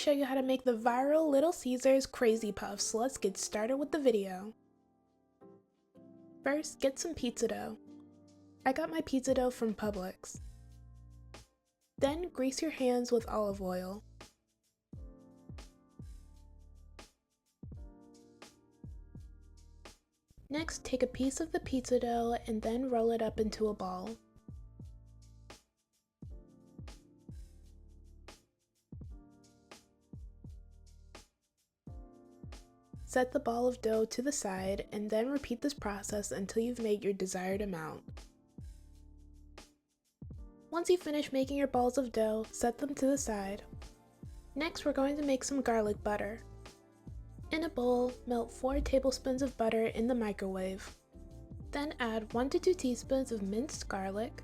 show you how to make the viral Little Caesars Crazy Puffs, so let's get started with the video. First, get some pizza dough. I got my pizza dough from Publix. Then grease your hands with olive oil. Next, take a piece of the pizza dough and then roll it up into a ball. Set the ball of dough to the side and then repeat this process until you've made your desired amount. Once you finish making your balls of dough, set them to the side. Next, we're going to make some garlic butter. In a bowl, melt 4 tablespoons of butter in the microwave. Then add 1 to 2 teaspoons of minced garlic,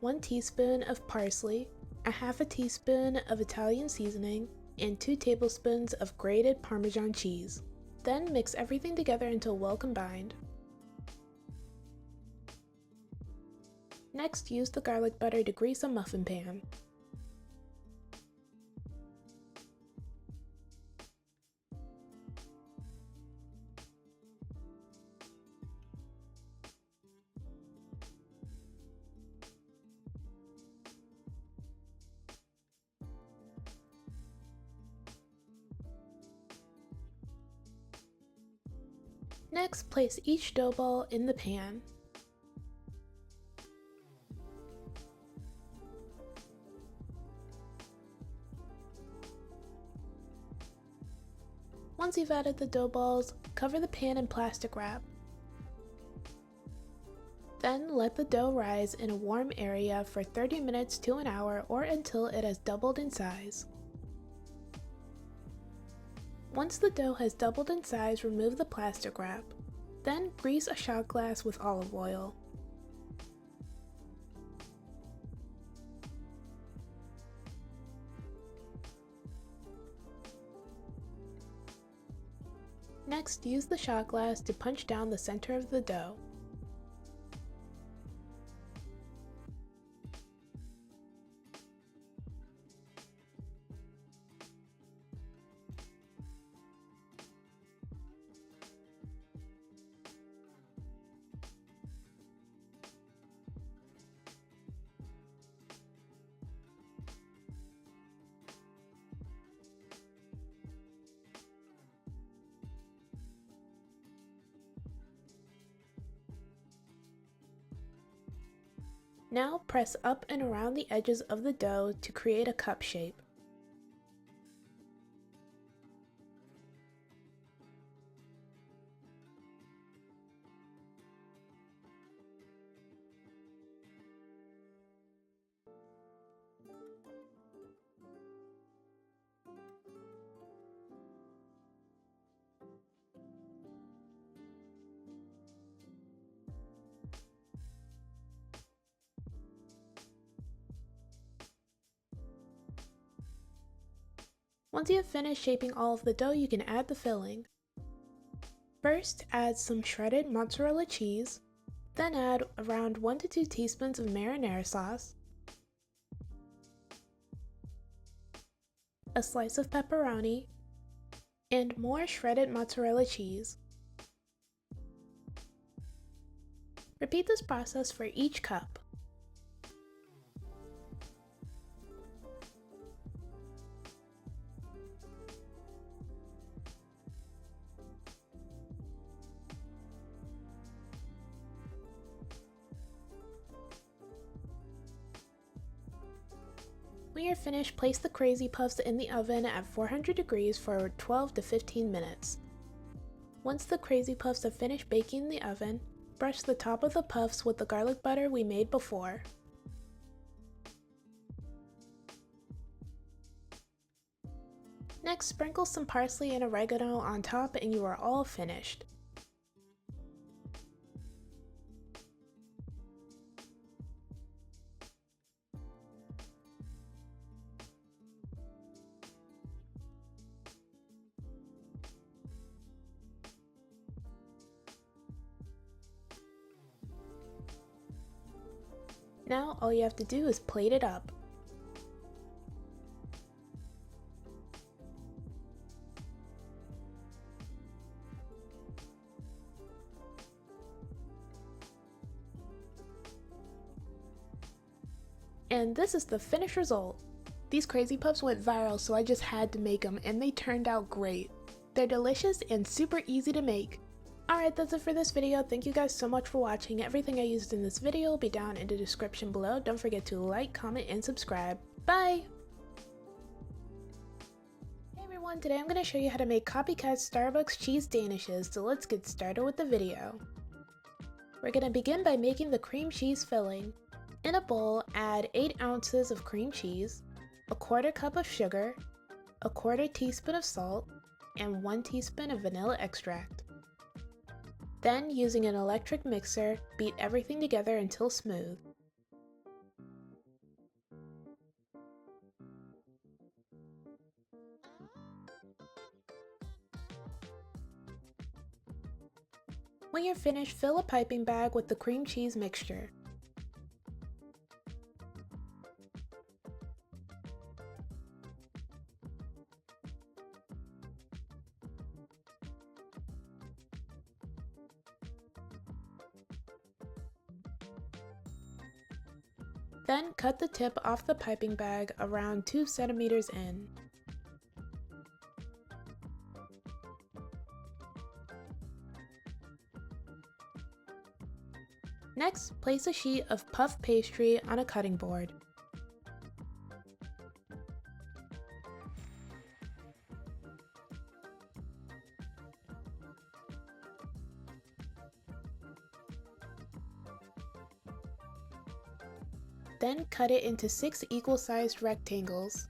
1 teaspoon of parsley, a half a teaspoon of Italian seasoning, and 2 tablespoons of grated Parmesan cheese. Then mix everything together until well combined. Next, use the garlic butter to grease a muffin pan. Next, place each dough ball in the pan. Once you've added the dough balls, cover the pan in plastic wrap. Then let the dough rise in a warm area for 30 minutes to an hour or until it has doubled in size. Once the dough has doubled in size, remove the plastic wrap. Then grease a shot glass with olive oil. Next, use the shot glass to punch down the center of the dough. Now press up and around the edges of the dough to create a cup shape. Once you have finished shaping all of the dough, you can add the filling. First, add some shredded mozzarella cheese, then add around 1 to 2 teaspoons of marinara sauce, a slice of pepperoni, and more shredded mozzarella cheese. Repeat this process for each cup. When you're finished, place the Crazy Puffs in the oven at 400 degrees for 12 to 15 minutes. Once the Crazy Puffs have finished baking in the oven, brush the top of the puffs with the garlic butter we made before. Next, sprinkle some parsley and oregano on top and you are all finished. Now all you have to do is plate it up. And this is the finished result. These crazy puffs went viral, so I just had to make them, and they turned out great. They're delicious and super easy to make. Alright, that's it for this video. Thank you guys so much for watching. Everything I used in this video will be down in the description below. Don't forget to like, comment, and subscribe. Bye! Hey everyone, today I'm going to show you how to make copycat Starbucks cheese danishes, so let's get started with the video. We're going to begin by making the cream cheese filling. In a bowl, add 8 ounces of cream cheese, a 1/4 cup of sugar, a 1/4 teaspoon of salt, and 1 teaspoon of vanilla extract. Then, using an electric mixer, beat everything together until smooth. When you're finished, fill a piping bag with the cream cheese mixture. Then cut the tip off the piping bag around 2 centimeters in. Next, place a sheet of puff pastry on a cutting board. Then cut it into 6 equal-sized rectangles.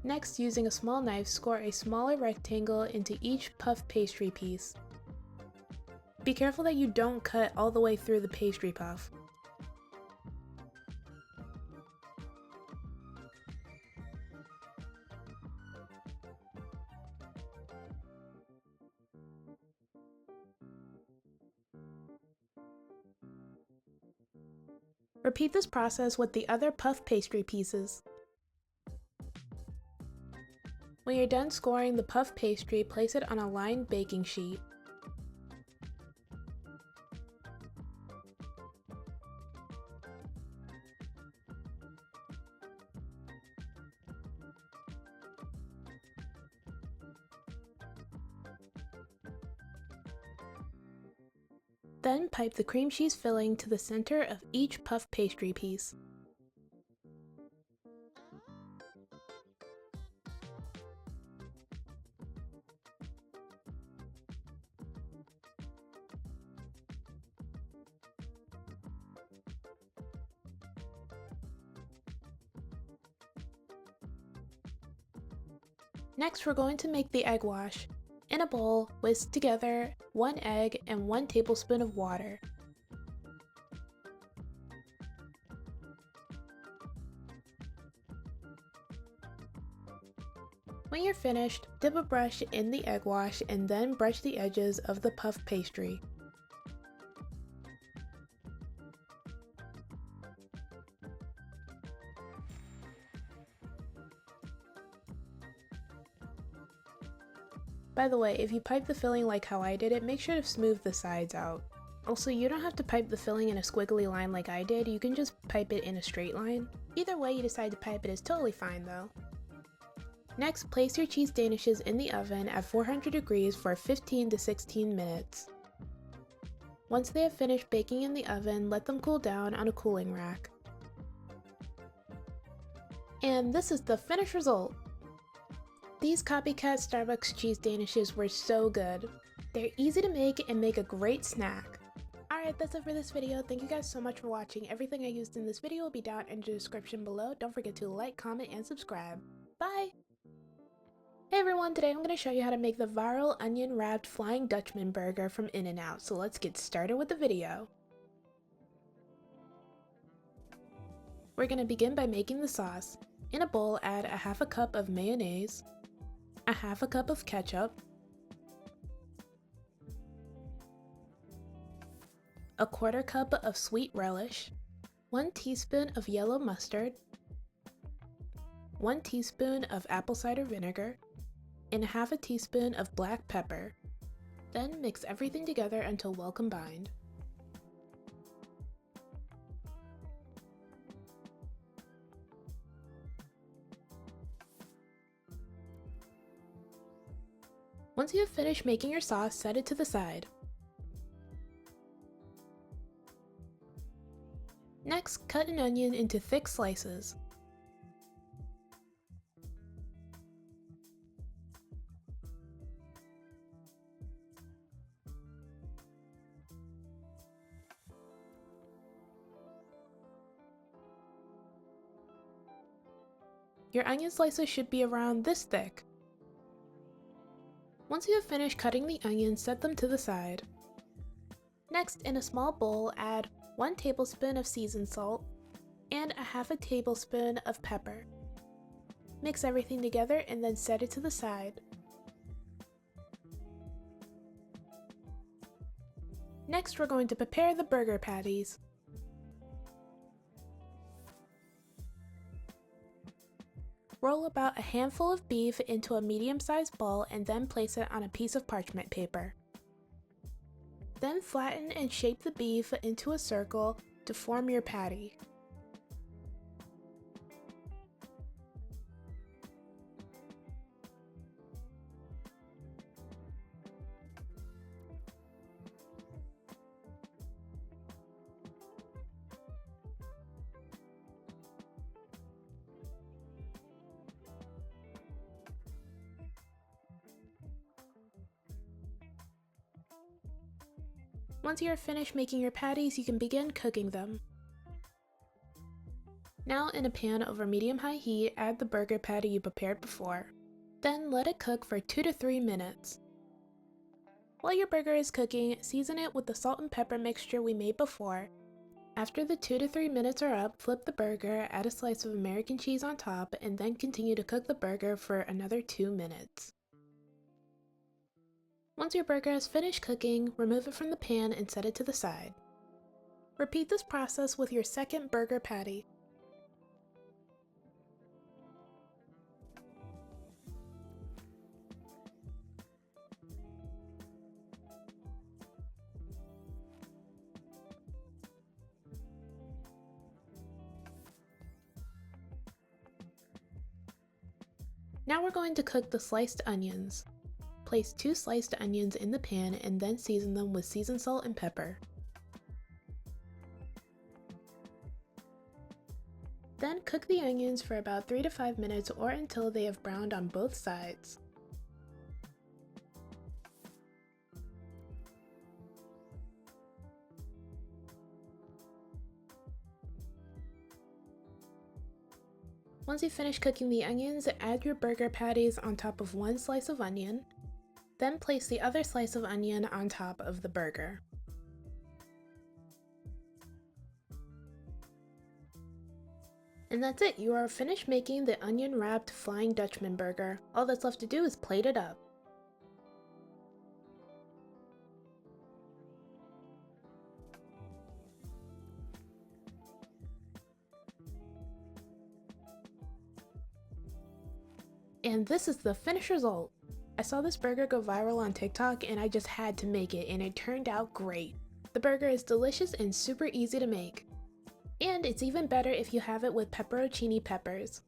Next, using a small knife, score a smaller rectangle into each puff pastry piece. Be careful that you don't cut all the way through the pastry puff. Repeat this process with the other puff pastry pieces. When you're done scoring the puff pastry, place it on a lined baking sheet. Then pipe the cream cheese filling to the center of each puff pastry piece. Next, we're going to make the egg wash. In a bowl, whisk together 1 egg and 1 tablespoon of water. When you're finished, dip a brush in the egg wash and then brush the edges of the puff pastry. By the way, if you pipe the filling like how I did it, make sure to smooth the sides out. Also, you don't have to pipe the filling in a squiggly line like I did, you can just pipe it in a straight line. Either way you decide to pipe it is totally fine though. Next, place your cheese danishes in the oven at 400 degrees for 15 to 16 minutes. Once they have finished baking in the oven, let them cool down on a cooling rack. And this is the finished result! These copycat Starbucks cheese danishes were so good. They're easy to make and make a great snack. Alright, that's it for this video. Thank you guys so much for watching. Everything I used in this video will be down in the description below. Don't forget to like, comment, and subscribe. Bye! Hey everyone, today I'm going to show you how to make the viral onion wrapped Flying Dutchman burger from In-N-Out. So let's get started with the video. We're going to begin by making the sauce. In a bowl, add a 1/2 cup of mayonnaise, a 1/2 cup of ketchup, a 1/4 cup of sweet relish, 1 teaspoon of yellow mustard, 1 teaspoon of apple cider vinegar, and half a teaspoon of black pepper. Then mix everything together until well combined. Once you have finished making your sauce, set it to the side. Next, cut an onion into thick slices. Your onion slices should be around this thick. Once you have finished cutting the onions, set them to the side. Next, in a small bowl, add 1 tablespoon of seasoned salt and a half a tablespoon of pepper. Mix everything together and then set it to the side. Next, we're going to prepare the burger patties. Roll about a handful of beef into a medium-sized ball and then place it on a piece of parchment paper. Then flatten and shape the beef into a circle to form your patty. Once you are finished making your patties, you can begin cooking them. Now in a pan over medium-high heat, add the burger patty you prepared before. Then let it cook for 2 to 3 minutes. While your burger is cooking, season it with the salt and pepper mixture we made before. After the 2 to 3 minutes are up, flip the burger, add a slice of American cheese on top, and then continue to cook the burger for another 2 minutes. Once your burger is finished cooking, remove it from the pan and set it to the side. Repeat this process with your second burger patty. Now we're going to cook the sliced onions. Place 2 sliced onions in the pan and then season them with seasoned salt and pepper. Then cook the onions for about 3 to 5 minutes or until they have browned on both sides. Once you finish cooking the onions, add your burger patties on top of 1 slice of onion. Then place the other slice of onion on top of the burger. And that's it, you are finished making the onion wrapped Flying Dutchman burger. All that's left to do is plate it up. And this is the finished result. I saw this burger go viral on TikTok and I just had to make it, and it turned out great. The burger is delicious and super easy to make. And it's even better if you have it with pepperoncini peppers.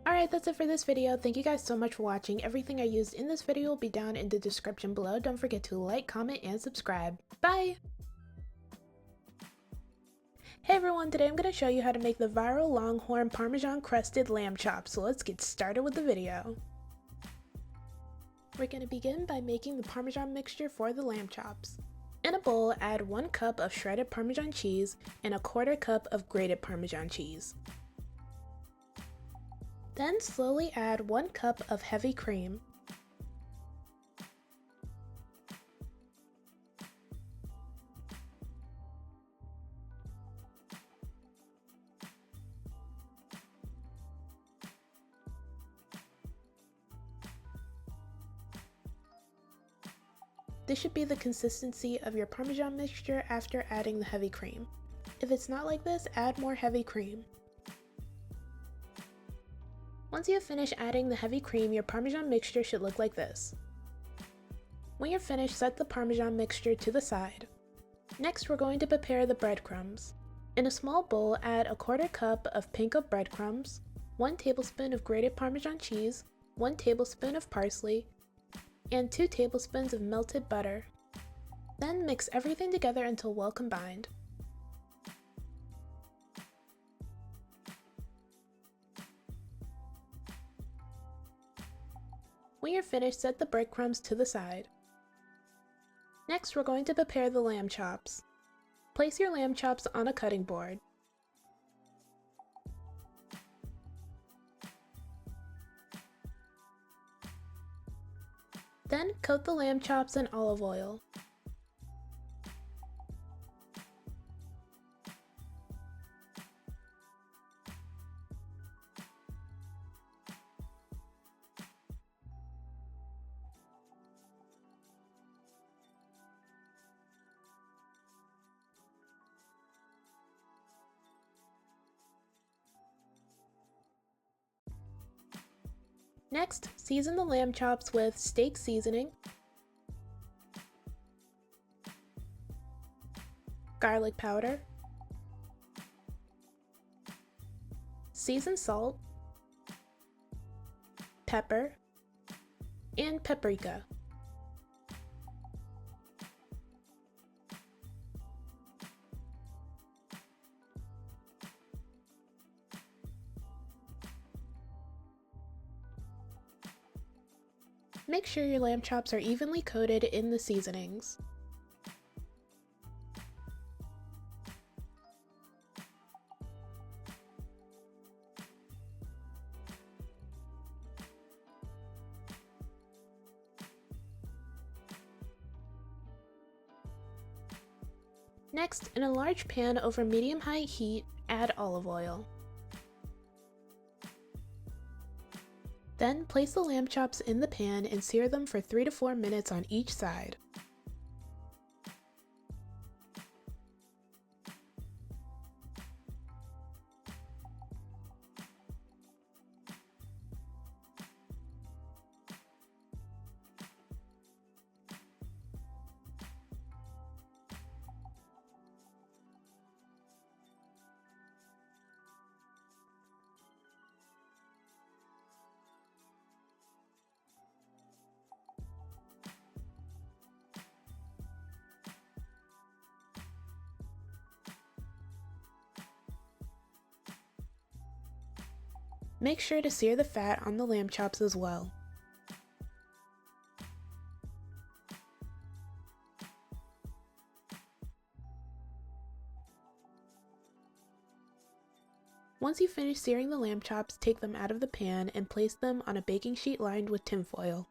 Alright, that's it for this video. Thank you guys so much for watching. Everything I used in this video will be down in the description below. Don't forget to like, comment, and subscribe. Bye! Hey everyone, today I'm going to show you how to make the viral Longhorn Parmesan crusted lamb chops. So let's get started with the video. We're going to begin by making the Parmesan mixture for the lamb chops. In a bowl, add 1 cup of shredded Parmesan cheese and a 1/4 cup of grated Parmesan cheese. Then slowly add 1 cup of heavy cream. This should be the consistency of your Parmesan mixture after adding the heavy cream. If it's not like this, add more heavy cream. Once you have finished adding the heavy cream, your Parmesan mixture should look like this. When you're finished, set the Parmesan mixture to the side. Next, we're going to prepare the breadcrumbs. In a small bowl, add 1/4 cup of panko breadcrumbs, 1 tablespoon of grated Parmesan cheese, 1 tablespoon of parsley, and 2 tablespoons of melted butter. Then mix everything together until well combined. When you're finished, set the breadcrumbs to the side. Next, we're going to prepare the lamb chops. Place your lamb chops on a cutting board. Then coat the lamb chops in olive oil. Next, season the lamb chops with steak seasoning, garlic powder, seasoned salt, pepper, and paprika. Make sure your lamb chops are evenly coated in the seasonings. Next, in a large pan over medium-high heat, add olive oil. Then place the lamb chops in the pan and sear them for 3 to 4 minutes on each side. Make sure to sear the fat on the lamb chops as well. Once you finish searing the lamb chops, take them out of the pan and place them on a baking sheet lined with tinfoil.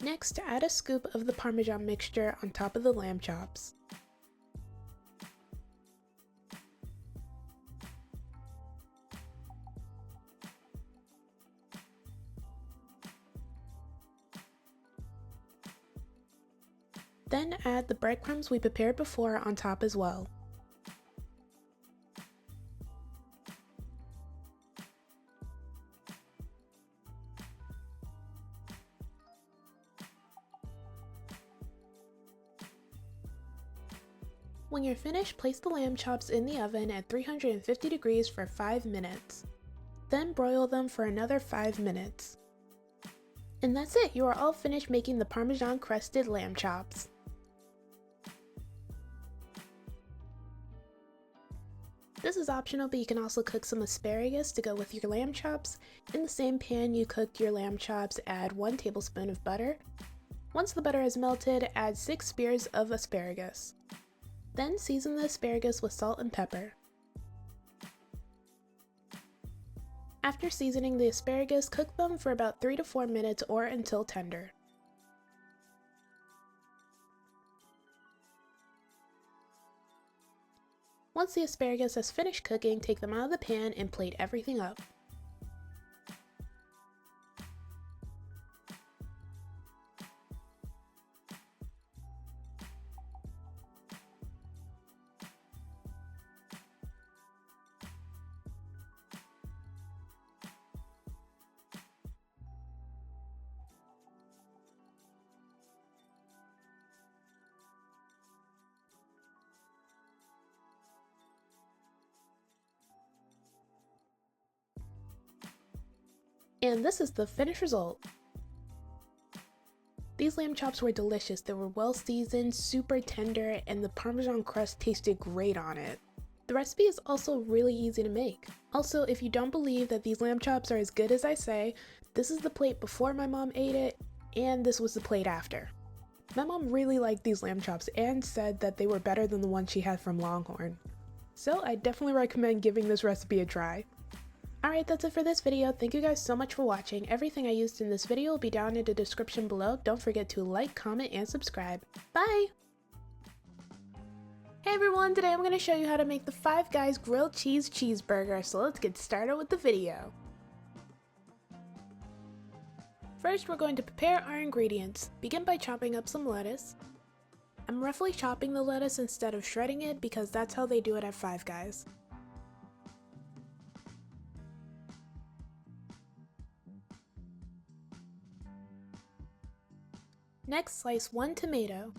Next, add a scoop of the Parmesan mixture on top of the lamb chops. Then add the breadcrumbs we prepared before on top as well. When you're finished, place the lamb chops in the oven at 350 degrees for 5 minutes. Then broil them for another 5 minutes. And that's it, you are all finished making the Parmesan crusted lamb chops. This is optional, but you can also cook some asparagus to go with your lamb chops. In the same pan you cooked your lamb chops, add 1 tablespoon of butter. Once the butter is melted, add 6 spears of asparagus. Then season the asparagus with salt and pepper. After seasoning the asparagus, cook them for about 3 to 4 minutes or until tender. Once the asparagus has finished cooking, take them out of the pan and plate everything up. And this is the finished result. These lamb chops were delicious. They were well seasoned, super tender, and the Parmesan crust tasted great on it. The recipe is also really easy to make. Also, if you don't believe that these lamb chops are as good as I say, this is the plate before my mom ate it, and this was the plate after. My mom really liked these lamb chops and said that they were better than the ones she had from Longhorn. So I definitely recommend giving this recipe a try. Alright, that's it for this video. Thank you guys so much for watching. Everything I used in this video will be down in the description below. Don't forget to like, comment, and subscribe. Bye! Hey everyone, today I'm going to show you how to make the Five Guys grilled cheese cheeseburger, so let's get started with the video. First, we're going to prepare our ingredients. Begin by chopping up some lettuce. I'm roughly chopping the lettuce instead of shredding it because that's how they do it at Five Guys. Next, slice one tomato.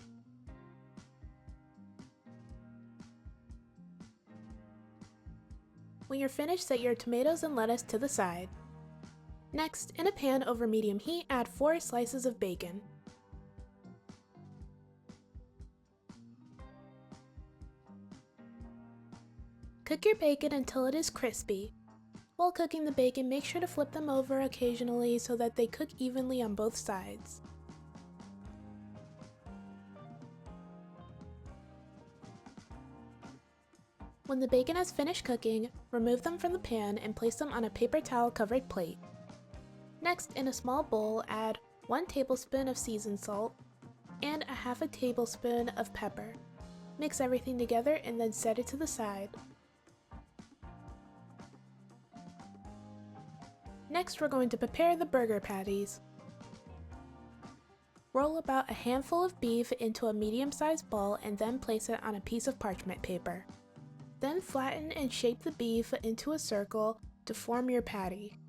When you're finished, set your tomatoes and lettuce to the side. Next, in a pan over medium heat, add 4 slices of bacon. Cook your bacon until it is crispy. While cooking the bacon, make sure to flip them over occasionally so that they cook evenly on both sides. When the bacon has finished cooking, remove them from the pan and place them on a paper towel covered plate. Next, in a small bowl, add 1 tablespoon of seasoned salt and a half a tablespoon of pepper. Mix everything together and then set it to the side. Next, we're going to prepare the burger patties. Roll about a handful of beef into a medium-sized ball and then place it on a piece of parchment paper. Then flatten and shape the beef into a circle to form your patty.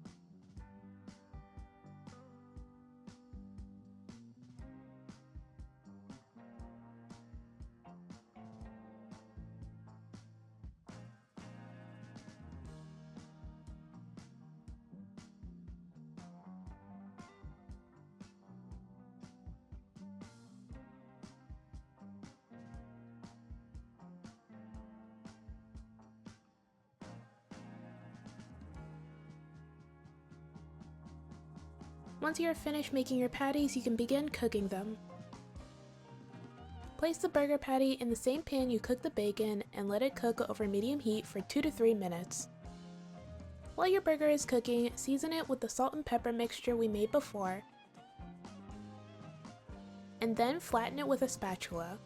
Once you are finished making your patties, you can begin cooking them. Place the burger patty in the same pan you cooked the bacon and let it cook over medium heat for 2 to 3 minutes. While your burger is cooking, season it with the salt and pepper mixture we made before, and then flatten it with a spatula.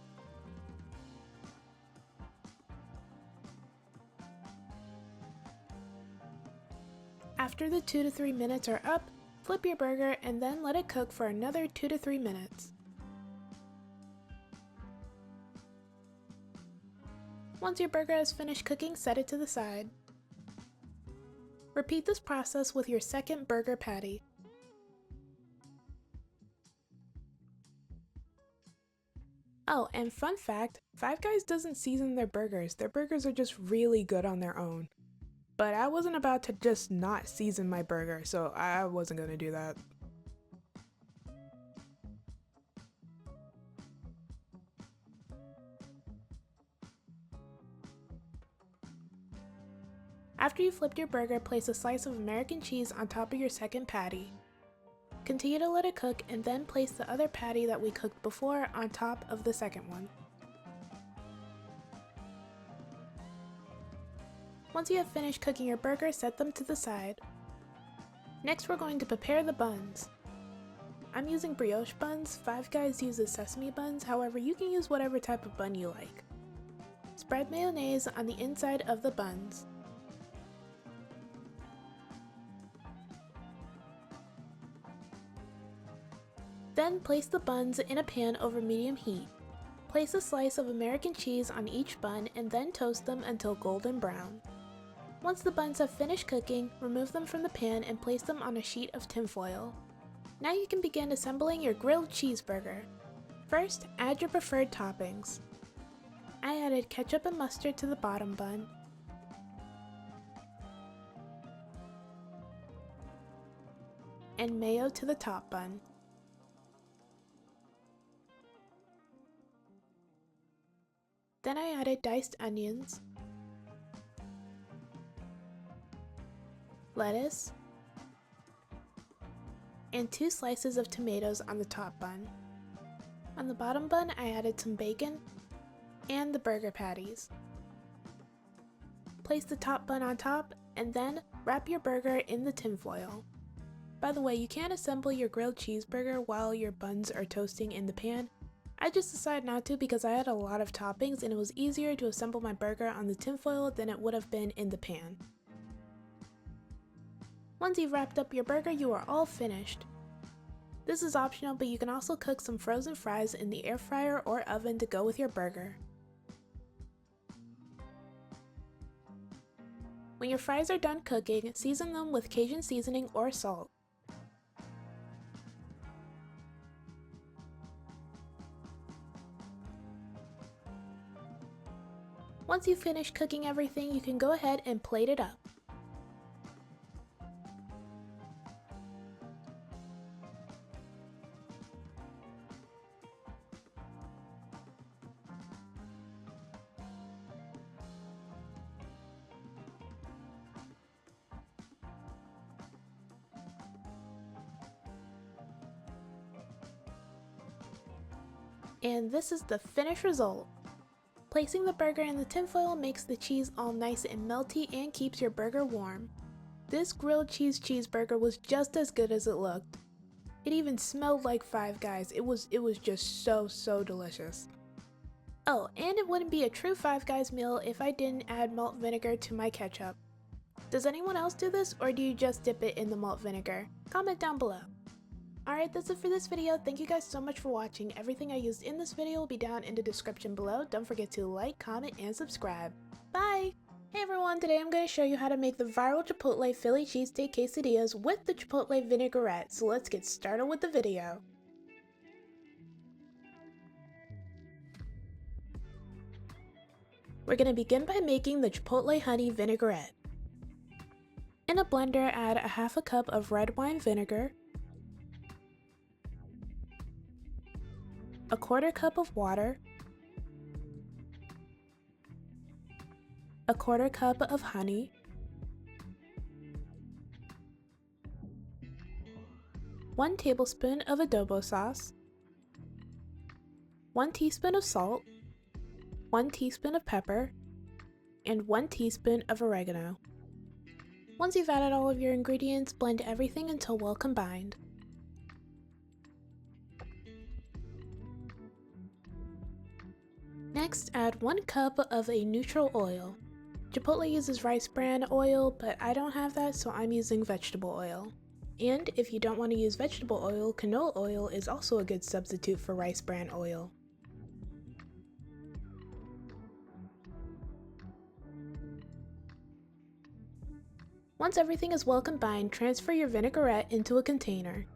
After the 2 to 3 minutes are up, flip your burger and then let it cook for another 2 to 3 minutes. Once your burger has finished cooking, set it to the side. Repeat this process with your second burger patty. Oh, and fun fact, Five Guys doesn't season their burgers. Their burgers are just really good on their own. But I wasn't about to just not season my burger, so I wasn't gonna do that. After you flipped your burger, place a slice of American cheese on top of your second patty. Continue to let it cook and then place the other patty that we cooked before on top of the second one. Once you have finished cooking your burger, set them to the side. Next, we're going to prepare the buns. I'm using brioche buns. Five Guys uses sesame buns, however you can use whatever type of bun you like. Spread mayonnaise on the inside of the buns. Then place the buns in a pan over medium heat. Place a slice of American cheese on each bun and then toast them until golden brown. Once the buns have finished cooking, remove them from the pan and place them on a sheet of tinfoil. Now you can begin assembling your grilled cheeseburger. First, add your preferred toppings. I added ketchup and mustard to the bottom bun. and mayo to the top bun. Then I added diced onions, lettuce, and 2 slices of tomatoes on the top bun. On the bottom bun, I added some bacon and the burger patties. Place the top bun on top and then wrap your burger in the tinfoil. By the way, you can assemble your grilled cheeseburger while your buns are toasting in the pan. I just decided not to because I had a lot of toppings and it was easier to assemble my burger on the tinfoil than it would have been in the pan. Once you've wrapped up your burger, you are all finished. This is optional, but you can also cook some frozen fries in the air fryer or oven to go with your burger. When your fries are done cooking, season them with Cajun seasoning or salt. Once you've finished cooking everything, you can go ahead and plate it up. And this is the finished result. Placing the burger in the tinfoil makes the cheese all nice and melty and keeps your burger warm. This grilled cheese cheeseburger was just as good as it looked. It even smelled like Five Guys. It was just so delicious. Oh, and it wouldn't be a true Five Guys meal if I didn't add malt vinegar to my ketchup. Does anyone else do this, or do you just dip it in the malt vinegar? Comment down below. Alright, that's it for this video. Thank you guys so much for watching. Everything I used in this video will be down in the description below. Don't forget to like, comment, and subscribe. Bye! Hey everyone, today I'm going to show you how to make the viral Chipotle Philly cheesesteak quesadillas with the Chipotle vinaigrette. So let's get started with the video. We're going to begin by making the Chipotle honey vinaigrette. In a blender, add a half a cup of red wine vinegar, a quarter cup of water, a quarter cup of honey, 1 tablespoon of adobo sauce, 1 teaspoon of salt, 1 teaspoon of pepper, and 1 teaspoon of oregano. Once you've added all of your ingredients, blend everything until well combined. Next, add 1 cup of a neutral oil. Chipotle uses rice bran oil, but I don't have that, so I'm using vegetable oil. And if you don't want to use vegetable oil, canola oil is also a good substitute for rice bran oil. Once everything is well combined, transfer your vinaigrette into a container.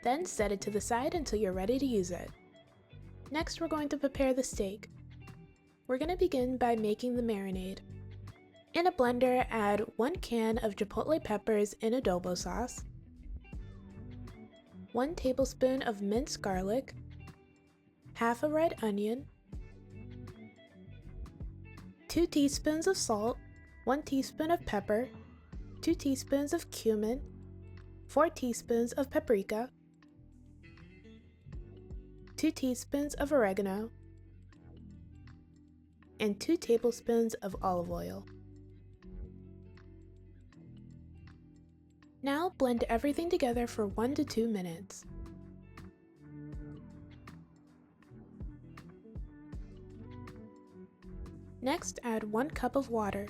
Then set it to the side until you're ready to use it. Next, we're going to prepare the steak. We're going to begin by making the marinade. In a blender, add 1 can of chipotle peppers in adobo sauce, 1 tablespoon of minced garlic, half a red onion, 2 teaspoons of salt, 1 teaspoon of pepper, 2 teaspoons of cumin, 4 teaspoons of paprika, 2 teaspoons of oregano, and 2 tablespoons of olive oil. Now blend everything together for 1 to 2 minutes. Next, add 1 cup of water.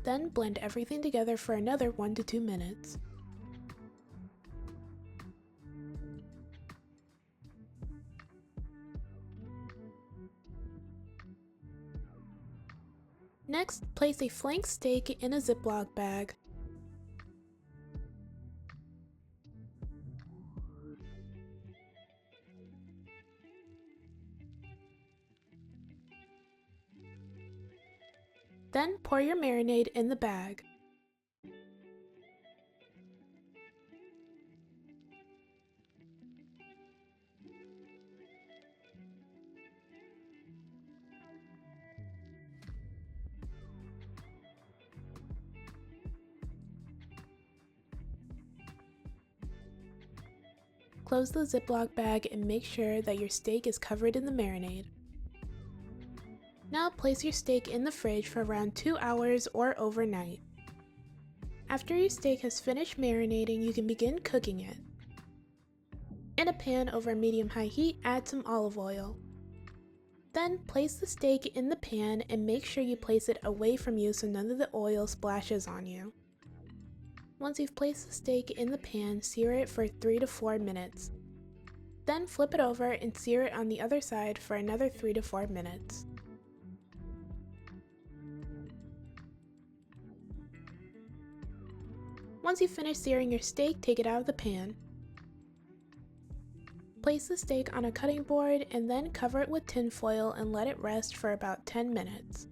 Then blend everything together for another 1 to 2 minutes. Next, place a flank steak in a Ziploc bag. Then pour your marinade in the bag. Close the Ziploc bag and make sure that your steak is covered in the marinade. Now place your steak in the fridge for around 2 hours or overnight. After your steak has finished marinating, you can begin cooking it. In a pan over medium-high heat, add some olive oil. Then place the steak in the pan and make sure you place it away from you so none of the oil splashes on you. Once you've placed the steak in the pan, sear it for 3 to 4 minutes. Then flip it over and sear it on the other side for another 3 to 4 minutes. Once you've finished searing your steak, take it out of the pan. Place the steak on a cutting board and then cover it with tin foil and let it rest for about 10 minutes.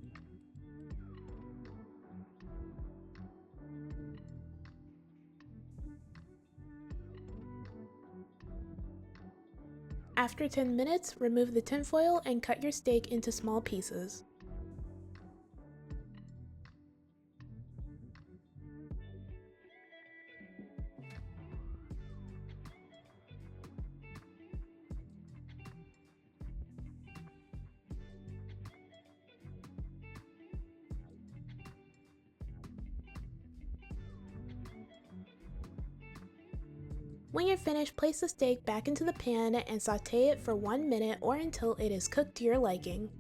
After 10 minutes, remove the tinfoil and cut your steak into small pieces. When you're finished, place the steak back into the pan and sauté it for 1 minute or until it is cooked to your liking.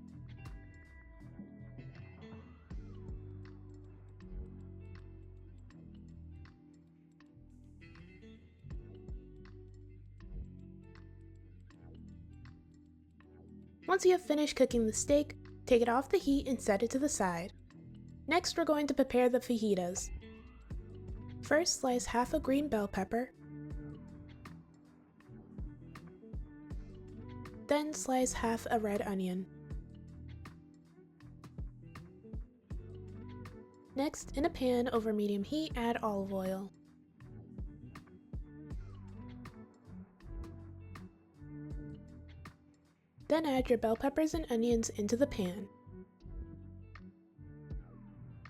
Once you have finished cooking the steak, take it off the heat and set it to the side. Next, we're going to prepare the fajitas. First, slice half a green bell pepper. Then slice half a red onion. Next, in a pan over medium heat, add olive oil. Then add your bell peppers and onions into the pan.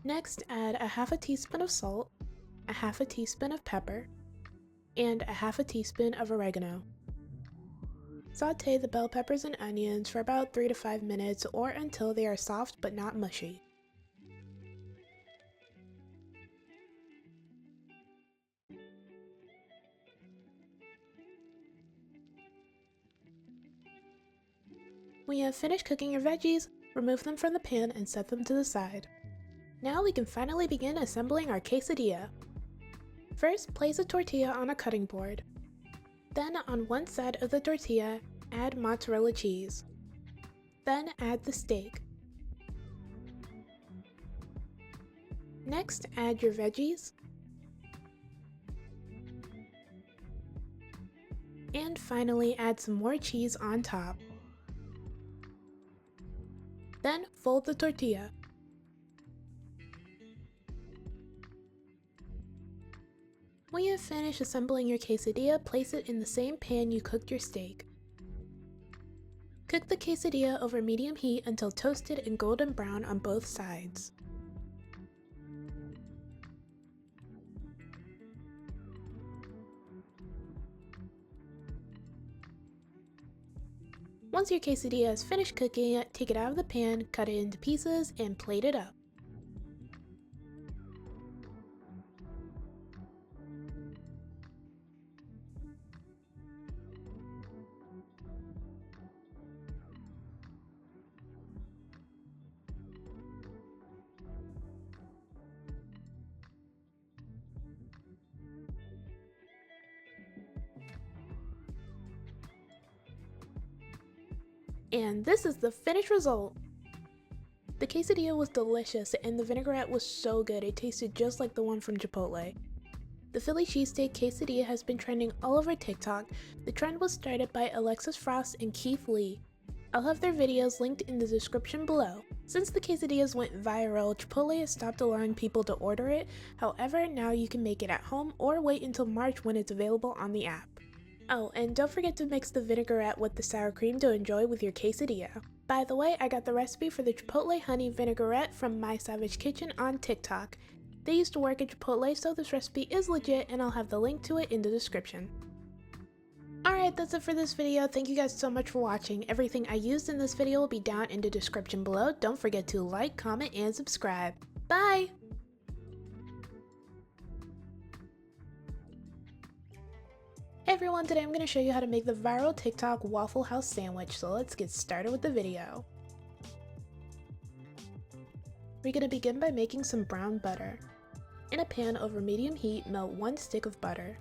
Next, add a half a teaspoon of salt, a half a teaspoon of pepper, and a half a teaspoon of oregano. Sauté the bell peppers and onions for about 3 to 5 minutes or until they are soft but not mushy. When you have finished cooking your veggies, remove them from the pan and set them to the side. Now we can finally begin assembling our quesadilla. First, place a tortilla on a cutting board. Then on one side of the tortilla, add mozzarella cheese. Then add the steak. Next, add your veggies. And finally, add some more cheese on top. Then fold the tortilla. When you have finished assembling your quesadilla, place it in the same pan you cooked your steak. Cook the quesadilla over medium heat until toasted and golden brown on both sides. Once your quesadilla is finished cooking, take it out of the pan, cut it into pieces, and plate it up. And this is the finished result! The quesadilla was delicious and the vinaigrette was so good it tasted just like the one from Chipotle. The Philly cheesesteak quesadilla has been trending all over TikTok. The trend was started by Alexis Frost and Keith Lee. I'll have their videos linked in the description below. Since the quesadillas went viral, Chipotle has stopped allowing people to order it. However, now you can make it at home or wait until March when it's available on the app. Oh, and don't forget to mix the vinaigrette with the sour cream to enjoy with your quesadilla. By the way, I got the recipe for the Chipotle honey vinaigrette from My Savage Kitchen on TikTok. They used to work at Chipotle, so this recipe is legit, and I'll have the link to it in the description. Alright, that's it for this video. Thank you guys so much for watching. Everything I used in this video will be down in the description below. Don't forget to like, comment, and subscribe. Bye! Hey everyone, today I'm going to show you how to make the viral TikTok Waffle House sandwich, so let's get started with the video. We're going to begin by making some brown butter. In a pan over medium heat, melt 1 stick of butter.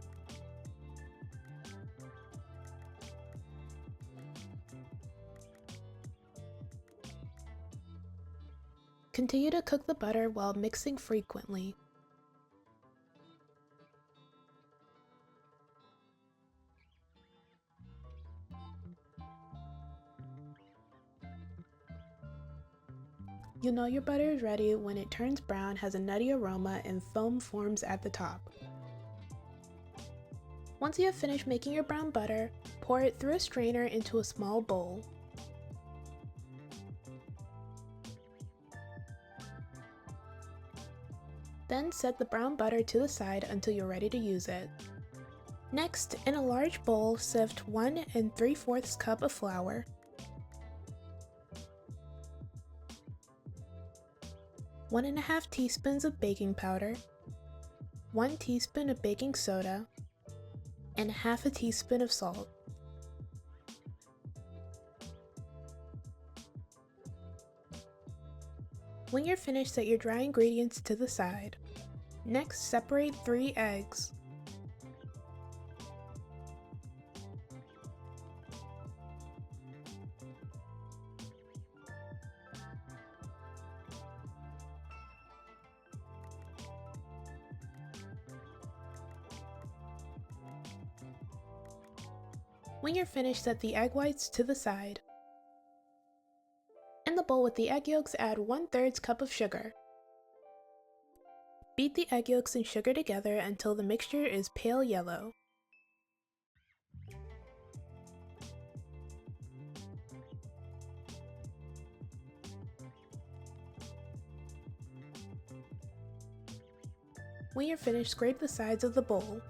Continue to cook the butter while mixing frequently. You'll know your butter is ready when it turns brown, has a nutty aroma, and foam forms at the top. Once you have finished making your brown butter, pour it through a strainer into a small bowl. Then set the brown butter to the side until you're ready to use it. Next, in a large bowl, sift 1 3/4 cup of flour, 1½ teaspoons of baking powder, 1 teaspoon of baking soda, and ½ teaspoon of salt. When you're finished, set your dry ingredients to the side. Next, separate 3 eggs. When you're finished, set the egg whites to the side. In the bowl with the egg yolks, add 1/3 cup of sugar. Beat the egg yolks and sugar together until the mixture is pale yellow. When you're finished, scrape the sides of the bowl.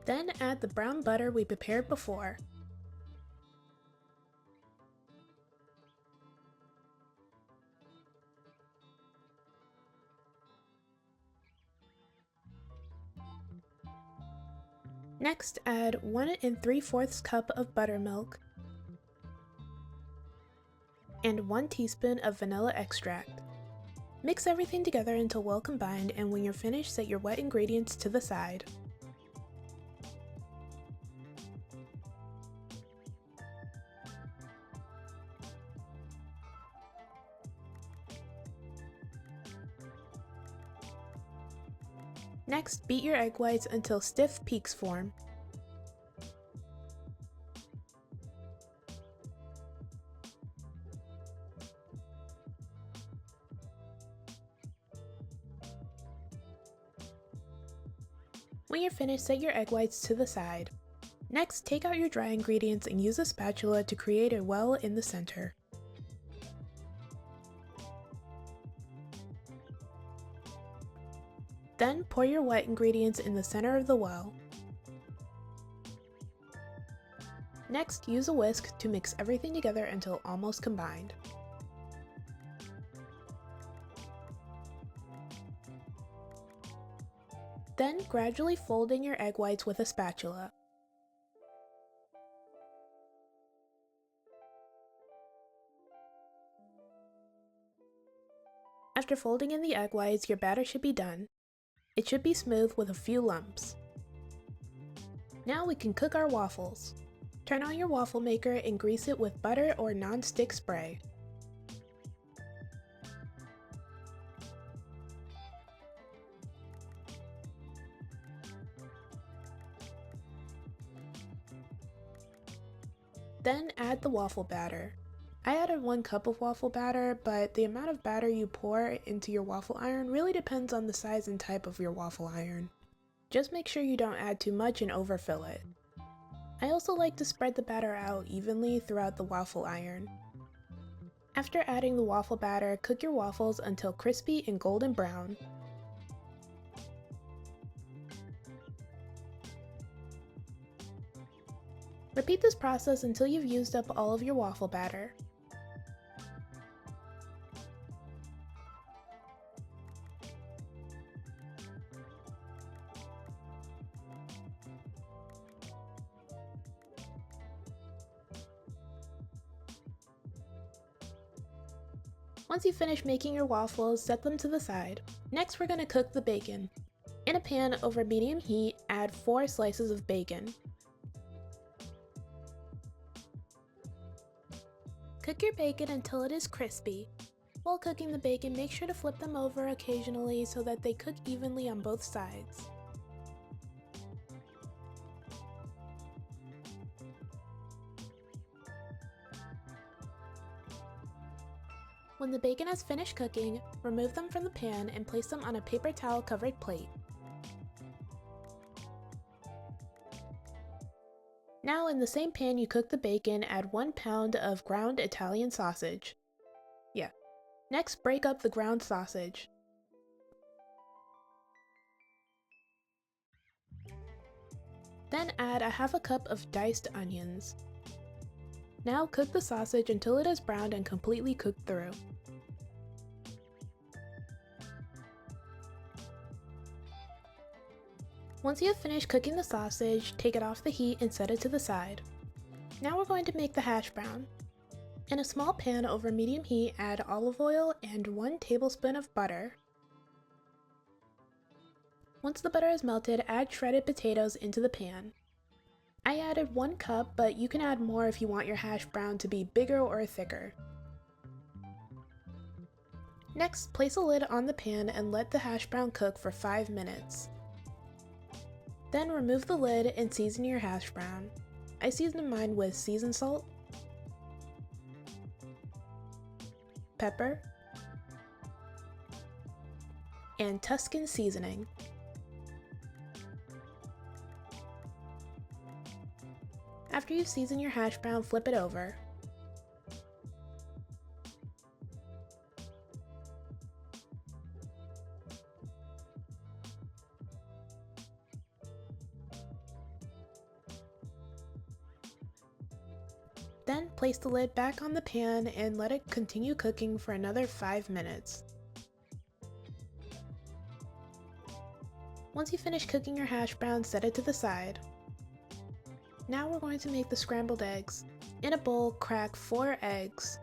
Then add the brown butter we prepared before. Next, add 1 3/4 cup of buttermilk and 1 teaspoon of vanilla extract. Mix everything together until well combined, and when you're finished, set your wet ingredients to the side. Next, beat your egg whites until stiff peaks form. When you're finished, set your egg whites to the side. Next, take out your dry ingredients and use a spatula to create a well in the center. Then pour your wet ingredients in the center of the well. Next, use a whisk to mix everything together until almost combined. Then gradually fold in your egg whites with a spatula. After folding in the egg whites, your batter should be done. It should be smooth with a few lumps. Now we can cook our waffles. Turn on your waffle maker and grease it with butter or non-stick spray. Then add the waffle batter. I added 1 cup of waffle batter, but the amount of batter you pour into your waffle iron really depends on the size and type of your waffle iron. Just make sure you don't add too much and overfill it. I also like to spread the batter out evenly throughout the waffle iron. After adding the waffle batter, cook your waffles until crispy and golden brown. Repeat this process until you've used up all of your waffle batter. Once you finish making your waffles, set them to the side. Next, we're going to cook the bacon. In a pan over medium heat, add 4 slices of bacon. Cook your bacon until it is crispy. While cooking the bacon, make sure to flip them over occasionally so that they cook evenly on both sides. When the bacon has finished cooking, remove them from the pan and place them on a paper towel covered plate. Now in the same pan you cook the bacon, add 1 pound of ground Italian sausage. Next, break up the ground sausage. Then add a half a cup of diced onions. Now cook the sausage until it is browned and completely cooked through. Once you have finished cooking the sausage, take it off the heat and set it to the side. Now we're going to make the hash brown. In a small pan over medium heat, add olive oil and 1 tablespoon of butter. Once the butter is melted, add shredded potatoes into the pan. I added 1 cup, but you can add more if you want your hash brown to be bigger or thicker. Next, place a lid on the pan and let the hash brown cook for 5 minutes. Then remove the lid and season your hash brown. I seasoned mine with seasoned salt, pepper, and Tuscan seasoning. After you season your hash brown, flip it over. Then place the lid back on the pan and let it continue cooking for another 5 minutes. Once you finish cooking your hash brown, set it to the side. Now we're going to make the scrambled eggs. In a bowl, crack 4 eggs.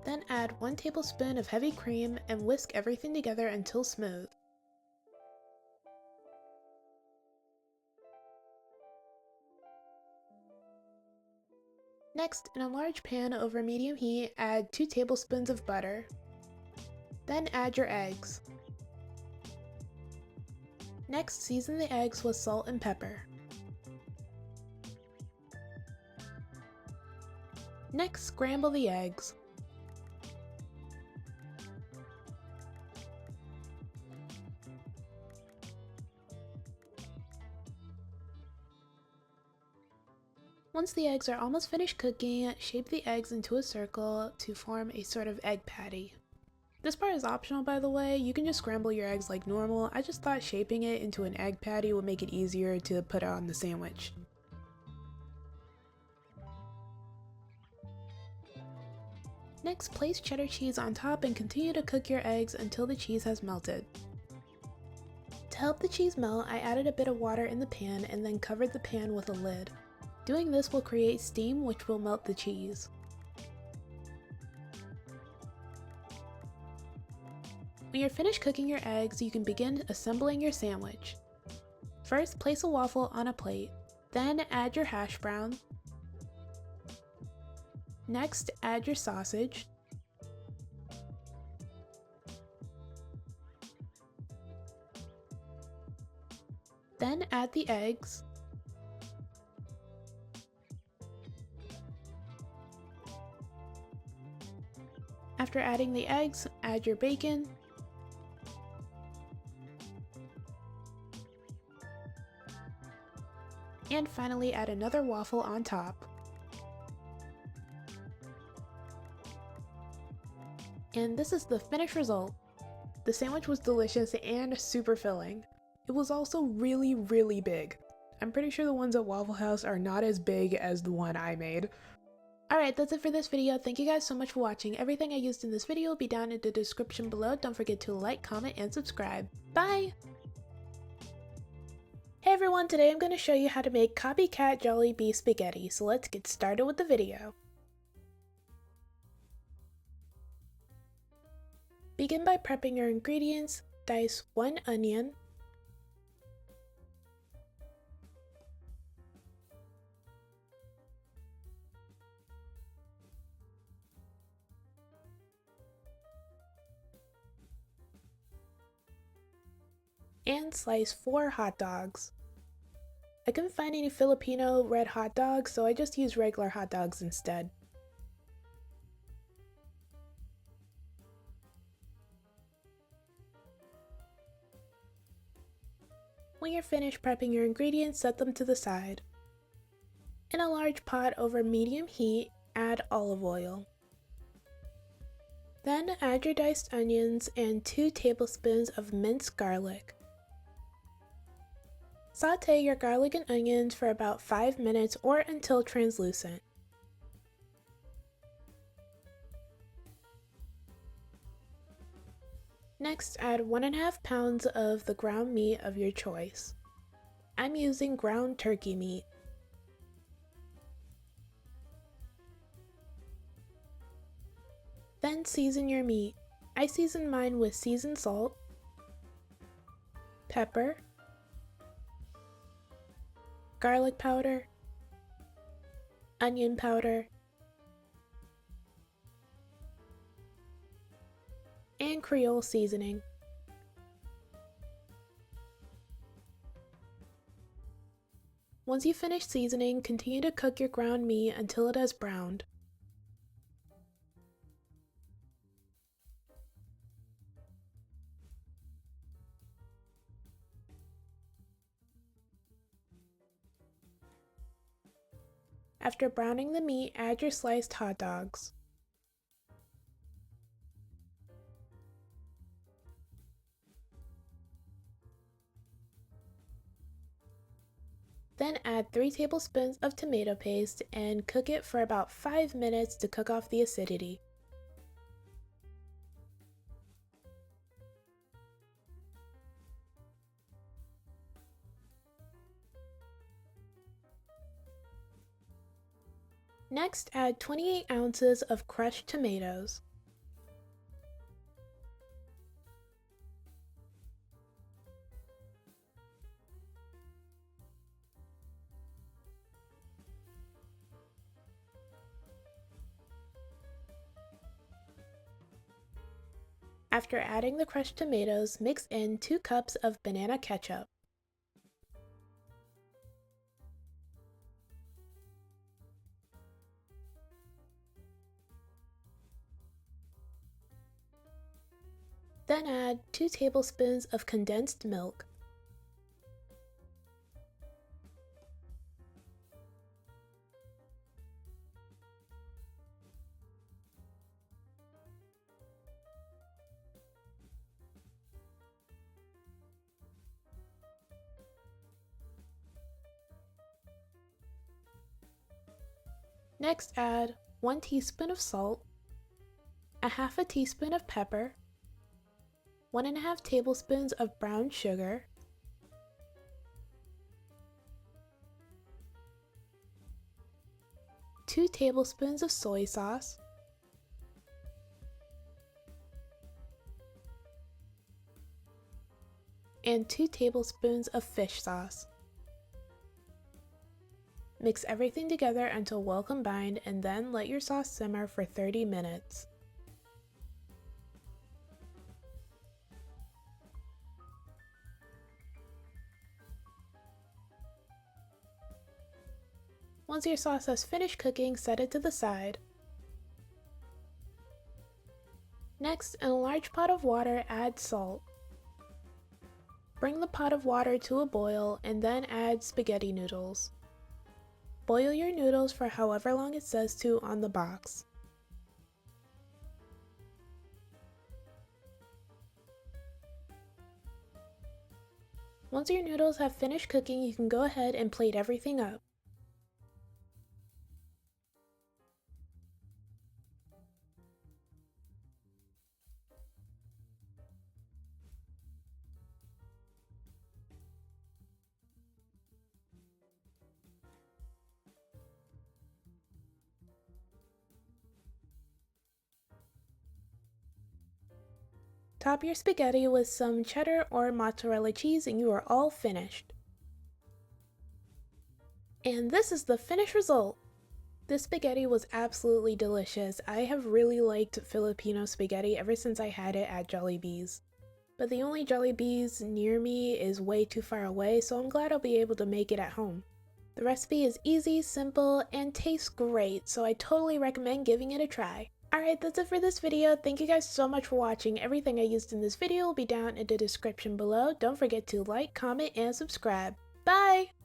Then add 1 tablespoon of heavy cream and whisk everything together until smooth. Next, in a large pan over medium heat, add 2 tablespoons of butter. Then add your eggs. Next, season the eggs with salt and pepper. Next, scramble the eggs. Once the eggs are almost finished cooking, shape the eggs into a circle to form a sort of egg patty. This part is optional, by the way. You can just scramble your eggs like normal. I just thought shaping it into an egg patty would make it easier to put on the sandwich. Next, place cheddar cheese on top and continue to cook your eggs until the cheese has melted. To help the cheese melt, I added a bit of water in the pan and then covered the pan with a lid. Doing this will create steam, which will melt the cheese. When you're finished cooking your eggs, you can begin assembling your sandwich. First, place a waffle on a plate. Then add your hash brown. Next, add your sausage. Then add the eggs. After adding the eggs, add your bacon. And finally add another waffle on top. And this is the finished result. The sandwich was delicious and super filling. It was also really, really big. I'm pretty sure the ones at Waffle House are not as big as the one I made. Alright, that's it for this video. Thank you guys so much for watching. Everything I used in this video will be down in the description below. Don't forget to like, comment, and subscribe. Bye! Hey everyone, today I'm going to show you how to make copycat Jollibee spaghetti, so let's get started with the video. Begin by prepping your ingredients. Dice 1 onion, and slice 4 hot dogs. I couldn't find any Filipino red hot dogs, so I just used regular hot dogs instead. When you're finished prepping your ingredients, set them to the side. In a large pot over medium heat, add olive oil. Then add your diced onions and 2 tablespoons of minced garlic. Sauté your garlic and onions for about 5 minutes or until translucent. Next, add 1.5 pounds of the ground meat of your choice. I'm using ground turkey meat. Then season your meat. I seasoned mine with seasoned salt, pepper, garlic powder, onion powder, and Creole seasoning. Once you finish seasoning, continue to cook your ground meat until it has browned. After browning the meat, add your sliced hot dogs. Then add 3 tablespoons of tomato paste and cook it for about 5 minutes to cook off the acidity. Next, add 28 ounces of crushed tomatoes. After adding the crushed tomatoes, mix in 2 cups of banana ketchup. Then add 2 tablespoons of condensed milk. Next, add 1 teaspoon of salt, a half a teaspoon of pepper, 1.5 tablespoons of brown sugar, 2 tablespoons of soy sauce, and 2 tablespoons of fish sauce. Mix everything together until well combined and then let your sauce simmer for 30 minutes. Once your sauce has finished cooking, set it to the side. Next, in a large pot of water, add salt. Bring the pot of water to a boil and then add spaghetti noodles. Boil your noodles for however long it says to on the box. Once your noodles have finished cooking, you can go ahead and plate everything up. Top your spaghetti with some cheddar or mozzarella cheese and you are all finished. And this is the finished result! This spaghetti was absolutely delicious. I have really liked Filipino spaghetti ever since I had it at Jollibee's. But the only Jollibee's near me is way too far away, so I'm glad I'll be able to make it at home. The recipe is easy, simple, and tastes great, so I totally recommend giving it a try. Alright, that's it for this video. Thank you guys so much for watching. Everything I used in this video will be down in the description below. Don't forget to like, comment, and subscribe. Bye!